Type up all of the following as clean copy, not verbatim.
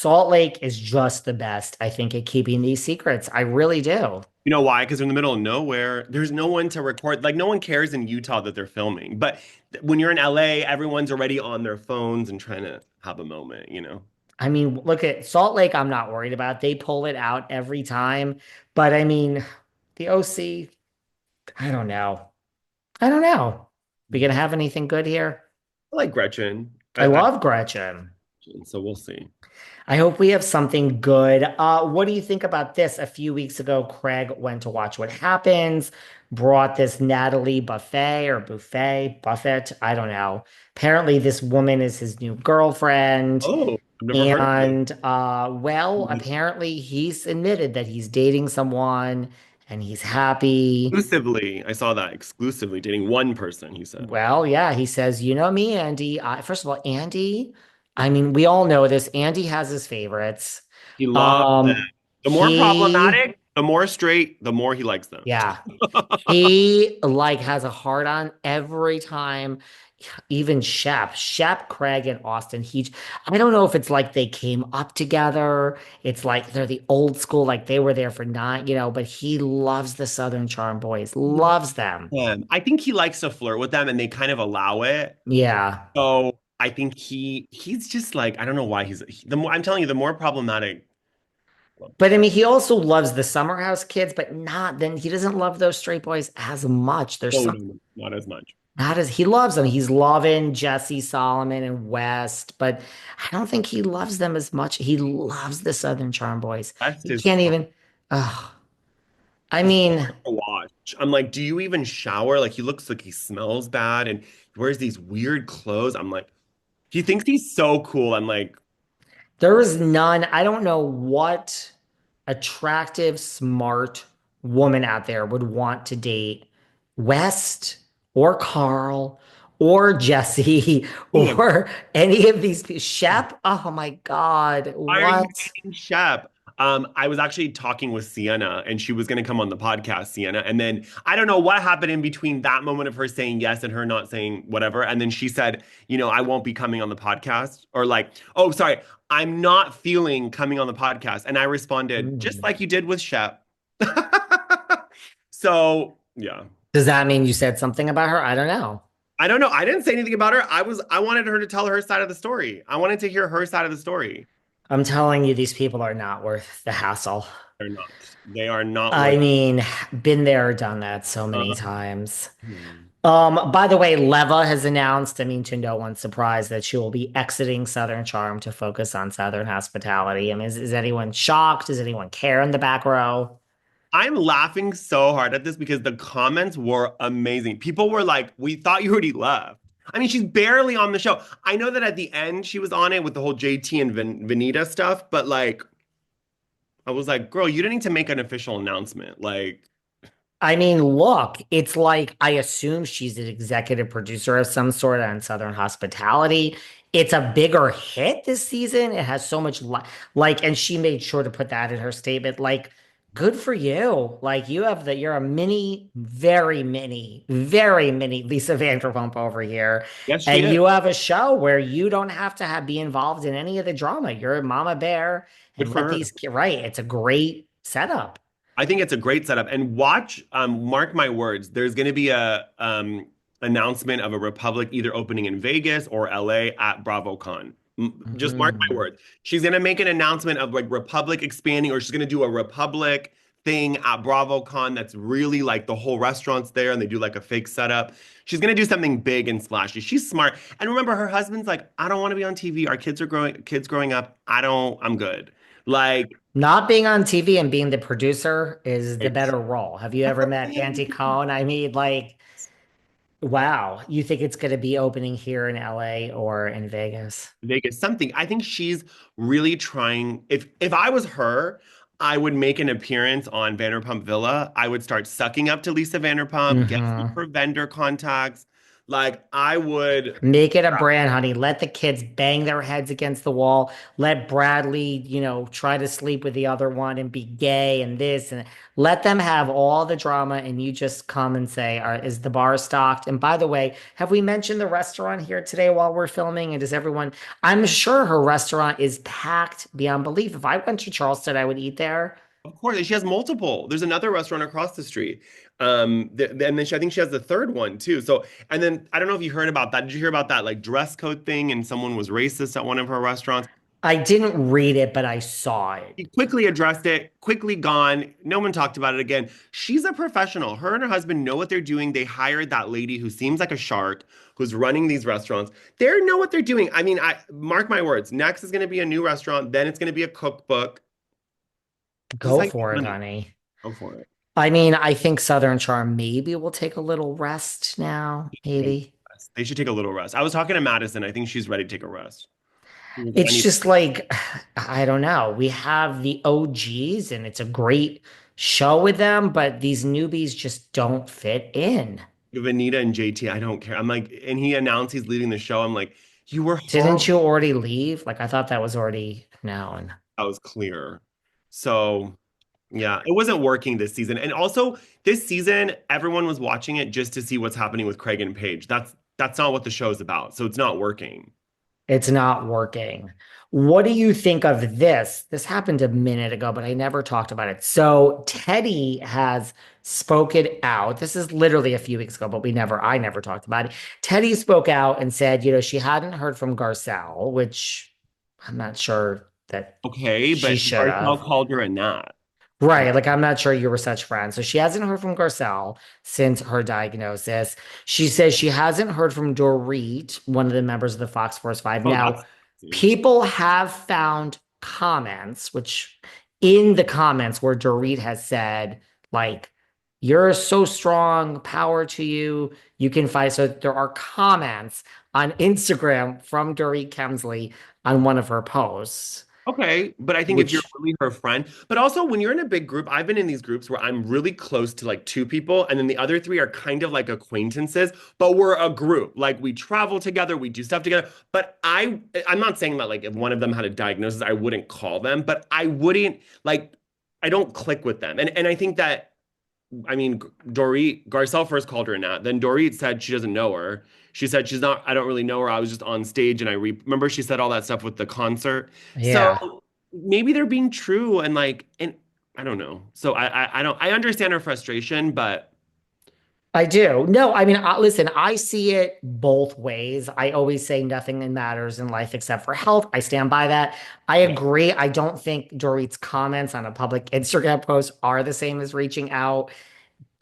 Salt Lake is just the best, I think, at keeping these secrets. I really do. You know why? Because they're in the middle of nowhere. There's no one to record. Like, no one cares in Utah that they're filming. But when you're in LA, everyone's already on their phones and trying to have a moment, you know? I mean, look at Salt Lake, I'm not worried about. They pull it out every time. But I mean, the OC, I don't know. I don't know. We gonna have anything good here? I like Gretchen. I love Gretchen. So we'll see. I hope we have something good. What do you think about this? A few weeks ago, Craig went to watch What Happens, brought this Natalie Buffet. I don't know. Apparently, this woman is his new girlfriend. Oh, I've never heard of this. And well, apparently he's admitted that he's dating someone and he's happy. Exclusively, I saw that exclusively dating one person, he said. Well, yeah, he says, you know me, Andy. First of all, Andy, I mean, we all know this. Andy has his favorites. He loves them. Um, The more he, problematic, the more straight, the more he likes them. yeah, he like has a hard on every time. Even Shep, Craig, and Austin. I don't know if it's like they came up together. It's like they're the old school, like they were there for nine, but he loves the Southern Charm boys, loves them. I think he likes to flirt with them and they kind of allow it. Yeah. So I think he's just like, I don't know why the more I'm telling you, the more problematic. But I mean, he also loves the Summer House kids, but not then he doesn't love those straight boys as much. There's No, some no, no, not as much. not as he loves them. He's loving Jesse, Solomon, and West, but I don't think he loves them as much. He loves the Southern Charm boys. That's He his can't even. Ugh. I mean, watch. I'm like, do you even shower? Like he looks like he smells bad and he wears these weird clothes. I'm like, he thinks he's so cool. I'm like, there is none. I don't know what attractive, smart woman out there would want to date West or Carl or Jesse damn, or any of these people. Shep, oh my God, why are you what? dating Shep? I was actually talking with Sienna and she was going to come on the podcast, Sienna. And then I don't know what happened in between that moment of her saying yes and her not saying whatever. And then she said, I won't be coming on the podcast. Or like, oh, sorry, I'm not feeling coming on the podcast. And I responded, just Mm. like you did with Shep. So, yeah. Does that mean you said something about her? I don't know. I don't know. I didn't say anything about her. I wanted her to tell her side of the story. I wanted to hear her side of the story. I'm telling you, these people are not worth the hassle. They're not. They are not I worth. mean, been there, done that so many Uh, times. hmm. By the way, Leva has announced, I mean, to no one's surprise, that she will be exiting Southern Charm to focus on Southern hospitality. I mean, is anyone shocked? Does anyone care in the back row? I'm laughing so hard at this because the comments were amazing. People were like, "We thought you already left." I mean, she's barely on the show. I know that at the end she was on it with the whole JT and Vanita stuff, but like, I was like, "Girl, you didn't need to make an official announcement." Like, I mean, look, it's like I assume she's an executive producer of some sort on Southern Hospitality. It's a bigger hit this season. It has so much and she made sure to put that in her statement. Like, good for you. Like, you're a very mini Lisa Vanderpump over here. yes, she And is. you have a show where you don't have to be involved in any of the drama. You're a mama bear Good and for let her. these, right. It's a great setup. I think it's a great setup. And watch, mark my words, there's going to be a announcement of a Republic either opening in Vegas or LA at BravoCon. Just mark my Mhm. words. She's going to make an announcement of like Republic expanding, or she's going to do a Republic thing at BravoCon that's really like the whole restaurant's there and they do like a fake setup. She's going to do something big and splashy. She's smart. And remember, her husband's like, I don't want to be on TV. Our kids growing up. I'm good. Like, Not being on TV and being the producer is the it's better role. Have you ever met Auntie Cohn? I mean, like, wow, you think it's going to be opening here in LA or in Vegas? Vegas, something. I think she's really trying. If I was her, I would make an appearance on Vanderpump Villa. I would start sucking up to Lisa Vanderpump, get some of Hmm. her vendor contacts. Like I would. Make it a brand, honey. Let the kids bang their heads against the wall. Let Bradley, try to sleep with the other one and be gay and this and let them have all the drama and you just come and say, is the bar stocked? And by the way, have we mentioned the restaurant here today while we're filming? And does everyone, I'm sure her restaurant is packed beyond belief. If I went to Charleston, I would eat there. Of course, and she has multiple. There's another restaurant across the street. And then I think she has the third one too. So, and then I don't know if you heard about that. Did you hear about that like dress code thing and someone was racist at one of her restaurants? I didn't read it, but I saw it. He quickly addressed it, quickly gone. No one talked about it again. She's a professional. Her and her husband know what they're doing. They hired that lady who seems like a shark, who's running these restaurants. They know what they're doing. I mean, I mark my words. Next is going to be a new restaurant. Then it's going to be a cookbook. This is Go how you make for it, money. honey. Go for it. I mean, I think Southern Charm maybe will take a little rest now, Take maybe. a rest. They should take a little rest. I was talking to Madison. I think she's ready to take a rest. I It's need just like, I don't know. We have the OGs and it's a great show with them, but these newbies just don't fit in. Vanita and JT. I don't care. I'm like, and he announced he's leaving the show. I'm like, you were Didn't horrible. you already leave? Like, I thought that was already known. That was clear. So yeah, it wasn't working this season. And also this season, everyone was watching it just to see what's happening with Craig and Paige. That's not what the show's about. So it's not working. It's not working. What do you think of this? This happened a minute ago, but I never talked about it. So Teddy has spoken out. This is literally a few weeks ago, but I never talked about it. Teddy spoke out and said, she hadn't heard from Garcelle, which I'm not sure that Okay, she but should Garcelle have. called her a gnat. And Right. Like, I'm not sure you were such friends. So she hasn't heard from Garcelle since her diagnosis. She says she hasn't heard from Dorit, one of the members of the Fox Force 5. oh, Now, that's people have found comments, which in the comments where Dorit has said, like, you're so strong, power to you, you can fight. So there are comments on Instagram from Dorit Kemsley on one of her posts, okay, but I think if you're which really her friend, but also when you're in a big group, I've been in these groups where I'm really close to like two people, and then the other three are kind of like acquaintances, but we're a group. Like we travel together, we do stuff together. But I'm not saying that like if one of them had a diagnosis, I wouldn't call them, but I wouldn't like I don't click with them. And I think that I mean, Dorit, Garcelle first called her a nat. Then Dorit said she doesn't know her. She said she's not, I don't really know her. I was just on stage and remember she said all that stuff with the concert. yeah. So maybe they're being true and like, and I don't know. So I don't, I understand her frustration, but I do. No, I mean, listen, I see it both ways. I always say nothing matters in life except for health. I stand by that. I yeah. agree. I don't think Dorit's comments on a public Instagram post are the same as reaching out,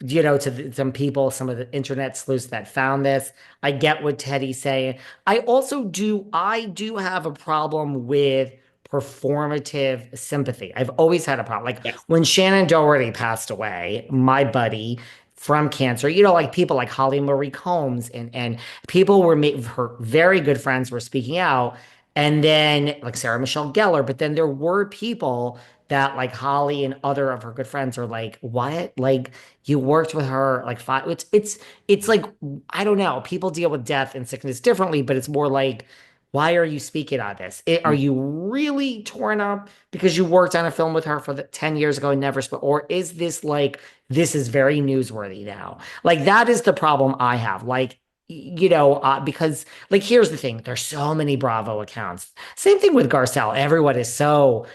to some people, some of the internet sleuths that found this. I get what Teddy's saying. I do have a problem with performative sympathy. I've always had a problem. Like Yes. when Shannon Doherty passed away, my buddy from cancer, like people like Holly Marie Combs and people her very good friends were speaking out. And then like Sarah Michelle Gellar, but then there were people that like Holly and other of her good friends are like, what? Like you worked with her like five. It's like I don't know. People deal with death and sickness differently, but it's more like, why are you speaking on this? Are you really torn up because you worked on a film with her for 10 years ago and never spoke? Or is this like this is very newsworthy now? Like that is the problem I have. Like because like here's the thing: there's so many Bravo accounts. Same thing with Garcelle. Everyone is so.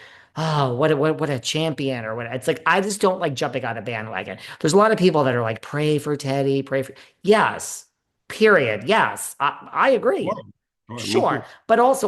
Oh, what a champion or what it's like. I just don't like jumping on a bandwagon. There's a lot of people that are like, pray for Teddy, pray for yes, period. Yes, I agree. Sure. Sure. Me too. Sure. But also